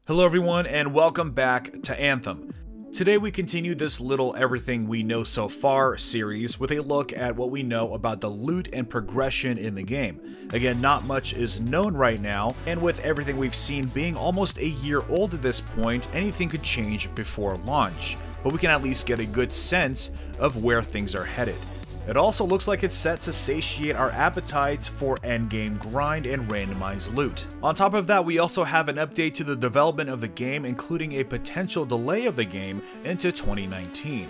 Hello everyone and welcome back to Anthem. Today we continue this little everything we know so far series with a look at what we know about the loot and progression in the game. Again, not much is known right now, and with everything we've seen being almost a year old at this point, anything could change before launch, but we can at least get a good sense of where things are headed. It also looks like it's set to satiate our appetites for endgame grind and randomized loot. On top of that, we also have an update to the development of the game, including a potential delay of the game into 2019.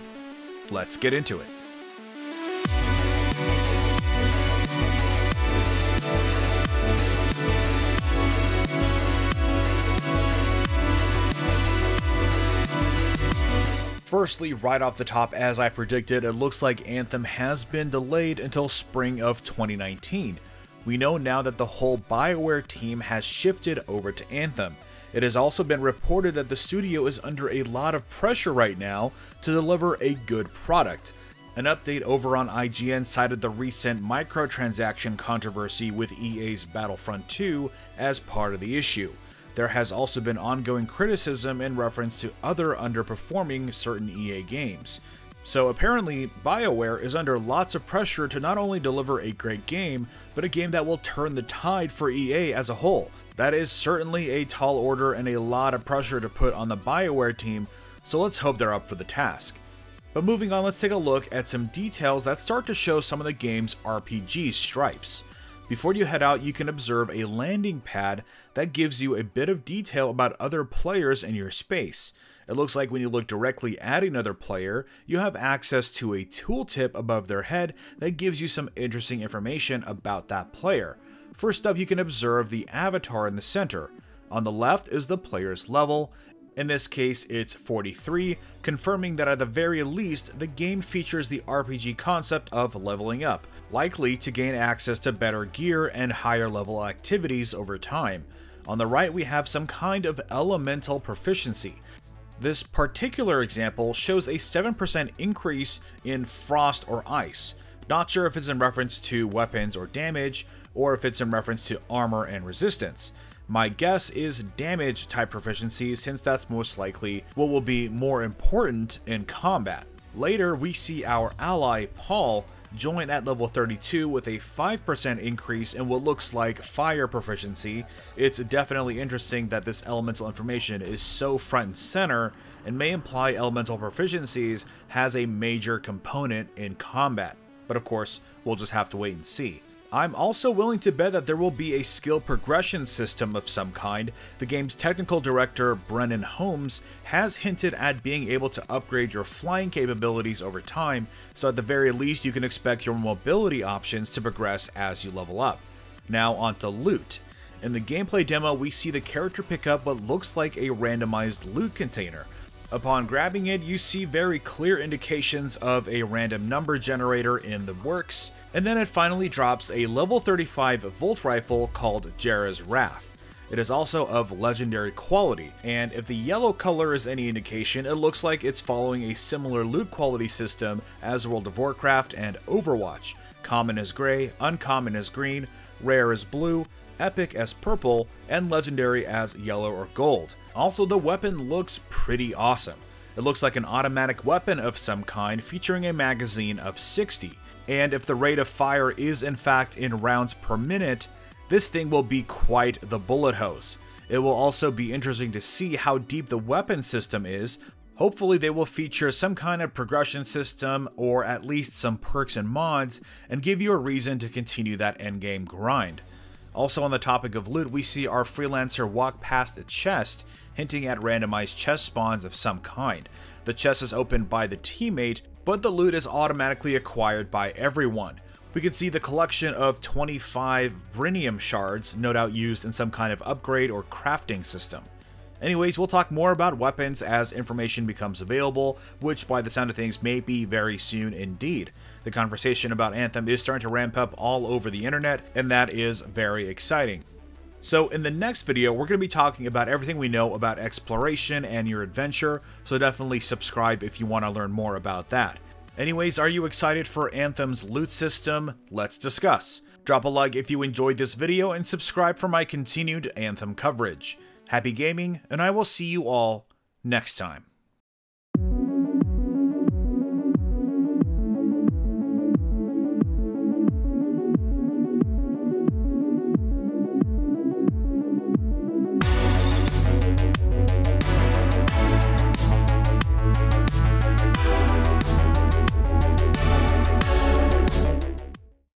Let's get into it. Firstly, right off the top, as I predicted, it looks like Anthem has been delayed until spring of 2019. We know now that the whole BioWare team has shifted over to Anthem. It has also been reported that the studio is under a lot of pressure right now to deliver a good product. An update over on IGN cited the recent microtransaction controversy with EA's Battlefront 2 as part of the issue. There has also been ongoing criticism in reference to other underperforming certain EA games. So apparently, BioWare is under lots of pressure to not only deliver a great game, but a game that will turn the tide for EA as a whole. That is certainly a tall order and a lot of pressure to put on the BioWare team, so let's hope they're up for the task. But moving on, let's take a look at some details that start to show some of the game's RPG stripes. Before you head out, you can observe a landing pad that gives you a bit of detail about other players in your space. It looks like when you look directly at another player, you have access to a tooltip above their head that gives you some interesting information about that player. First up, you can observe the avatar in the center. On the left is the player's level. In this case, it's 43, confirming that at the very least, the game features the RPG concept of leveling up, likely to gain access to better gear and higher level activities over time. On the right, we have some kind of elemental proficiency. This particular example shows a 7% increase in frost or ice. Not sure if it's in reference to weapons or damage, or if it's in reference to armor and resistance. My guess is damage type proficiency, since that's most likely what will be more important in combat. Later, we see our ally Paul join at level 32 with a 5% increase in what looks like fire proficiency. It's definitely interesting that this elemental information is so front and center, and may imply elemental proficiencies has a major component in combat. But of course, we'll just have to wait and see. I'm also willing to bet that there will be a skill progression system of some kind. The game's technical director, Brennan Holmes, has hinted at being able to upgrade your flying capabilities over time, so at the very least you can expect your mobility options to progress as you level up. Now onto loot. In the gameplay demo, we see the character pick up what looks like a randomized loot container. Upon grabbing it, you see very clear indications of a random number generator in the works, and then it finally drops a level 35 Volt rifle called Jera's Wrath. It is also of legendary quality, and if the yellow color is any indication, it looks like it's following a similar loot quality system as World of Warcraft and Overwatch. Common is gray, uncommon is green, rare is blue, epic as purple, and legendary as yellow or gold. Also, the weapon looks pretty awesome. It looks like an automatic weapon of some kind featuring a magazine of 60. And if the rate of fire is in fact in rounds per minute, this thing will be quite the bullet hose. It will also be interesting to see how deep the weapon system is. Hopefully they will feature some kind of progression system, or at least some perks and mods, and give you a reason to continue that endgame grind. Also on the topic of loot, we see our freelancer walk past a chest, hinting at randomized chest spawns of some kind. The chest is opened by the teammate, but the loot is automatically acquired by everyone. We can see the collection of 25 Brinium shards, no doubt used in some kind of upgrade or crafting system. Anyways, we'll talk more about weapons as information becomes available, which by the sound of things may be very soon indeed. The conversation about Anthem is starting to ramp up all over the internet, and that is very exciting. So in the next video, we're going to be talking about everything we know about exploration and your adventure, so definitely subscribe if you want to learn more about that. Anyways, are you excited for Anthem's loot system? Let's discuss. Drop a like if you enjoyed this video and subscribe for my continued Anthem coverage. Happy gaming, and I will see you all next time.